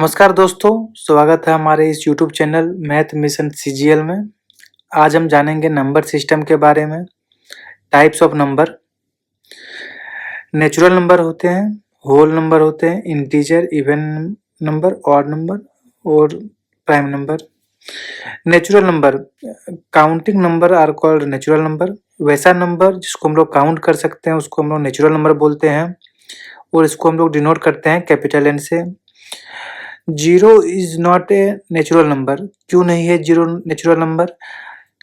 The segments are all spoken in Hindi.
नमस्कार दोस्तों, स्वागत है हमारे इस YouTube channel math mission CGL में। आज हम जानेंगे नंबर सिस्टम के बारे में। Types of number. Natural number होते हैं, होल नंबर होते हैं, integer, even number, odd number और prime number. Natural number, counting number are called natural number. वैसा नंबर जिसको हम लोग काउंट कर सकते हैं उसको हम लोग नेचुरल नंबर बोलते हैं और इसको हम लोग डिनोट करते हैं कैपिटल एन से। Zero is not a natural number. क्यों नहीं है जीरो नेचुरल नंबर?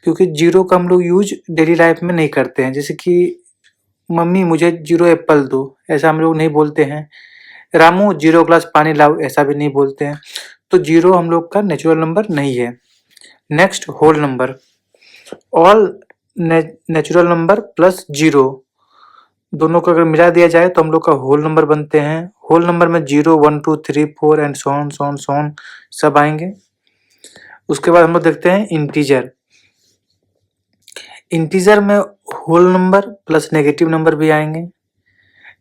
क्योंकि जीरो का हम लोग यूज डेली लाइफ में नहीं करते हैं। जैसे कि मम्मी मुझे 0 एप्पल दो, ऐसा हम लोग नहीं बोलते हैं। रामू 0 ग्लास पानी लाओ, ऐसा भी नहीं बोलते हैं। तो जीरो हम लोग का नेचुरल नंबर नहीं है। Next, whole number. All natural number plus zero दोनों को अगर मिला दिया जाए तो हम लोग का होल नंबर बनते हैं। होल नंबर में 0, 1, 2, 3, 4 एंड सो ऑन सब आएंगे। उसके बाद हम लोग देखते हैं इंटीजर। इंटीजर में whole number plus negative number भी आएंगे।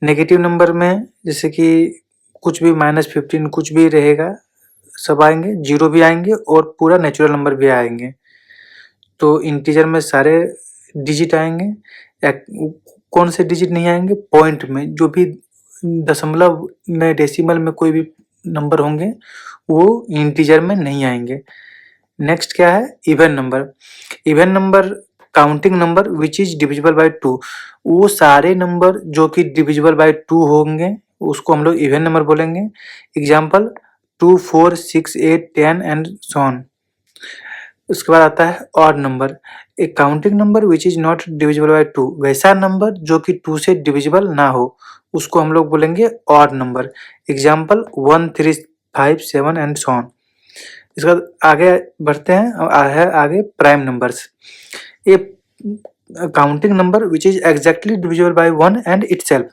नेगेटिव नंबर में जैसे कि कुछ भी -15 कुछ भी रहेगा सब आएंगे, जीरो भी आएंगे और पूरा नेचुरल नंबर भी आएंगे। तो इंटीजर में सारे डिजिट आएंगे। कौन से डिजिट नहीं आएंगे? पॉइंट में जो भी दशमलव में डेसिमल में कोई भी नंबर होंगे वो इंटीजर में नहीं आएंगे। नेक्स्ट क्या है? Even number. Even number counting number which is divisible by 2। वो सारे नंबर जो कि डिविजिबल बाय 2 होंगे उसको हम लोग इवन नंबर बोलेंगे। Example 2, 4, 6, 8, 10 and so on. उसके बाद आता है odd number. A counting number which is not divisible by 2। वैसा नंबर जो कि 2 से डिविजिबल ना हो उसको हम लोग बोलेंगे odd number. Example 1, 3, 5, 7 and so on. इसके बाद आगे बढ़ते हैं, आगे prime numbers. A counting number which is exactly divisible by 1 and itself.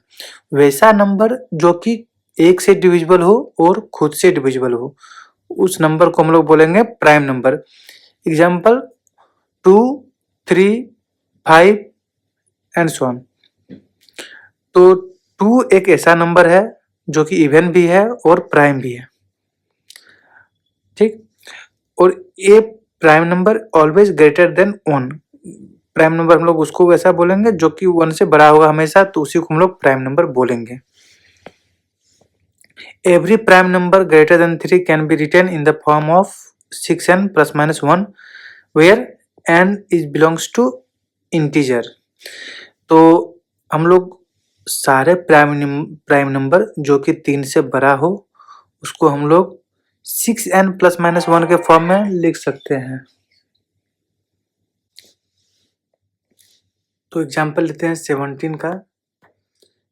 वैसा नंबर जो कि 1 से डिविजिबल हो और खुद से डिविजिबल हो उस नंबर को हम लोग बोलेंगे prime number. Example 2, 3, 5 and so on. तो 2 एक ऐसा नंबर है जो कि इवन भी है और प्राइम भी है, ठीक। और a prime number always greater than 1। Prime number हम लोग उसको वैसा बोलेंगे जो कि 1 से बड़ा होगा हमेशा, तो उसी को हम लोग प्राइम नंबर बोलेंगे। Every prime number greater than 3 can be written in the form of 6n + -1 where n is belongs to integer. तो हम लोग सारे प्राइम नंबर जो कि 3 से बड़ा हो उसको हम लोग 6n + -1 के फॉर्म में लिख सकते हैं। तो एग्जाम्पल लेते हैं 17 का।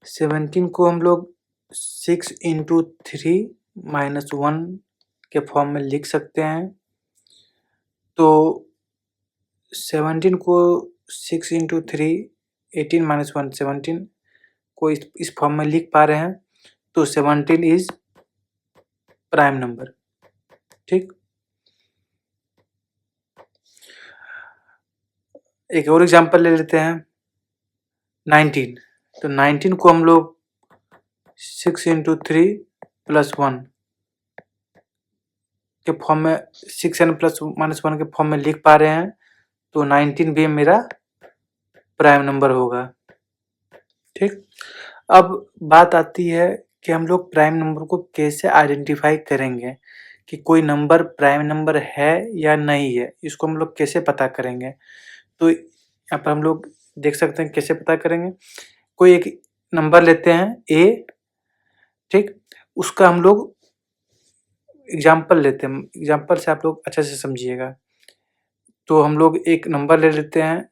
17 को हम लोग 6 × 3 - 1 के फॉर्म में लिख सकते हैं। तो 17 को 6 × 3 18 - 1 17 को इस फॉर्म में लिख पा रहे हैं, तो 17 इज प्राइम नंबर, ठीक। एक और एग्जांपल ले लेते हैं 19। तो 19 को हम लोग 6 × 3 + 1 के फॉर्म में 6n + -1 के फॉर्म में लिख पा रहे हैं, तो 19 भी मेरा प्राइम नंबर होगा, ठीक। अब बात आती है कि हम लोग प्राइम नंबर को कैसे आइडेंटिफाई करेंगे कि कोई नंबर प्राइम नंबर है या नहीं है, इसको हम लोग कैसे पता करेंगे। तो यहाँ पर हम लोग देख सकते हैं कैसे पता करेंगे। कोई एक नंबर लेते हैं a, ठीक। उसका हम लोग एग्जाम्पल लेते हैं, एग्जाम्पल से आप लोग अच्छे से समझिएगा। तो हम लोग एक नंबर ले लेते हैं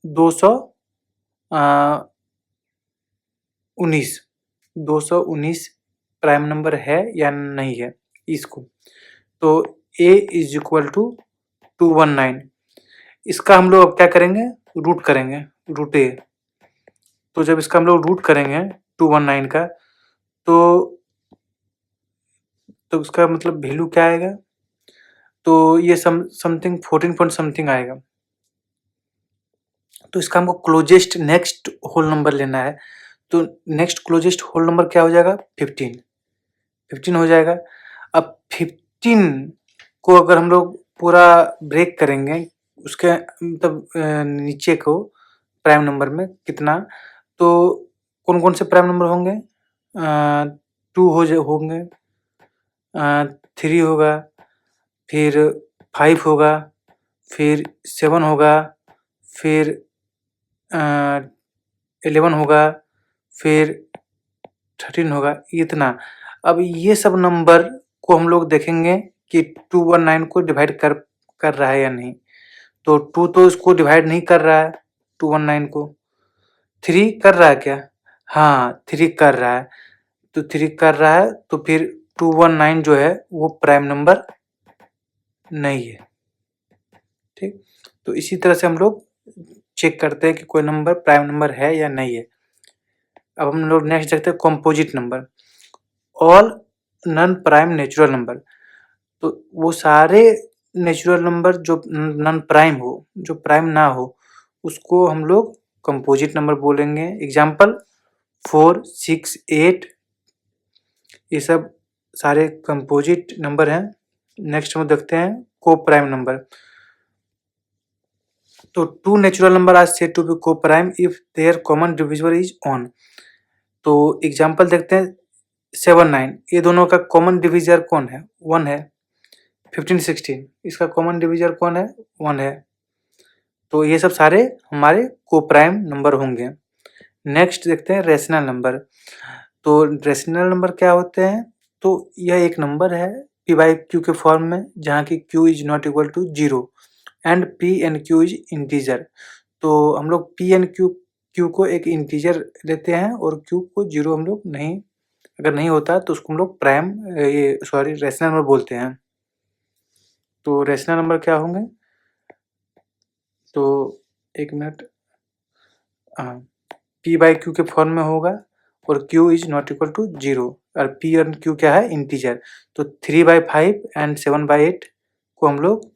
219। 219 प्राइम नंबर है या नहीं है इसको। तो a इज इक्वल टू 219। इसका हम लोग अब क्या करेंगे? रूट करेंगे, रूट a। तो जब इसका हम लोग रूट करेंगे 219 का, तो उसका मतलब वैल्यू क्या आएगा? तो ये समथिंग 14 पॉइंट समथिंग आएगा। तो इसका हमको क्लोजेस्ट नेक्स्ट होल नंबर लेना है। तो नेक्स्ट क्लोजेस्ट होल नंबर क्या हो जाएगा? 15। 15 हो जाएगा। अब 15 को अगर हम लोग पूरा ब्रेक करेंगे उसके मतलब नीचे को प्राइम नंबर में कितना, तो कौन-कौन से प्राइम नंबर होंगे? 2 होंगे, 3 होगा, फिर 5 होगा, फिर 7 होगा, फिर 11 होगा, फिर 13 होगा, इतना। अब ये सब नंबर को हम लोग देखेंगे कि 219 को डिवाइड कर रहा है या नहीं। तो 2 तो इसको डिवाइड नहीं कर रहा है 219 को। 3 कर रहा है क्या? हाँ, 3 कर रहा है। तो 3 कर रहा है तो फिर 219 जो है वो प्राइम नंबर नहीं है। ठीक, तो इसी तरह से हम लोग चेक करते हैं कि कोई नंबर प्राइम नंबर है या नहीं है। अब हम लोग नेक्स्ट देखते हैं composite number. All non prime natural number, तो वो सारे नेचुरल नंबर जो नॉन प्राइम हो, जो प्राइम ना हो, उसको हम लोग कंपोजिट नंबर बोलेंगे। एग्जाम्पल 4, 6, 8 ये सब सारे कंपोजिट नंबर हैं। नेक्स्ट हम देखते हैं को प्राइम नंबर। तो 2 natural number are said to be coprime if their common divisible is on. तो एग्जाम्पल देखते हैं 7, 9 ये दोनों का कॉमन डिविजर कौन है? 1 है। 15, 16 इसका कॉमन डिविजर कौन है? 1 है। तो ये सब सारे हमारे को प्राइम नंबर होंगे। नेक्स्ट देखते हैं रेशनल नंबर। तो रेशनल नंबर क्या होते हैं? तो यह एक नंबर है p बाई क्यू के फॉर्म में, जहाँ की q is not equal to 0 and p and q is integer. तो हम लोग p एंड q को एक इंटीजर लेते हैं और q को 0 हम लोग नहीं, अगर नहीं होता तो उसको हम लोग प्राइम रेशनल नंबर बोलते हैं। तो रेशनल नंबर क्या होंगे? तो एक मिनट, p बाई क्यू के फॉर्म में होगा और q is not equal to 0 और p और q क्या है? इंटीजर। तो 3/5 एंड 7/8 को हम लोग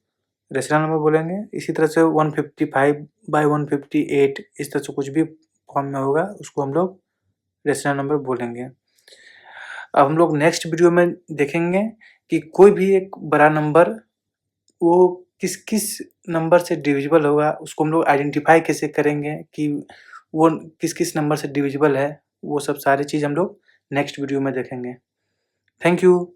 रेशनल नंबर बोलेंगे। इसी तरह से 155/158 इस तरह से कुछ भी फॉर्म में होगा उसको हम लोग रेशनल नंबर बोलेंगे। अब हम लोग नेक्स्ट वीडियो में देखेंगे कि कोई भी एक बड़ा नंबर वो किस किस नंबर से डिविजिबल होगा, उसको हम लोग आइडेंटिफाई कैसे करेंगे कि वो किस किस नंबर से डिविजिबल है। वो सब सारी चीज़ हम लोग नेक्स्ट वीडियो में देखेंगे। Thank you.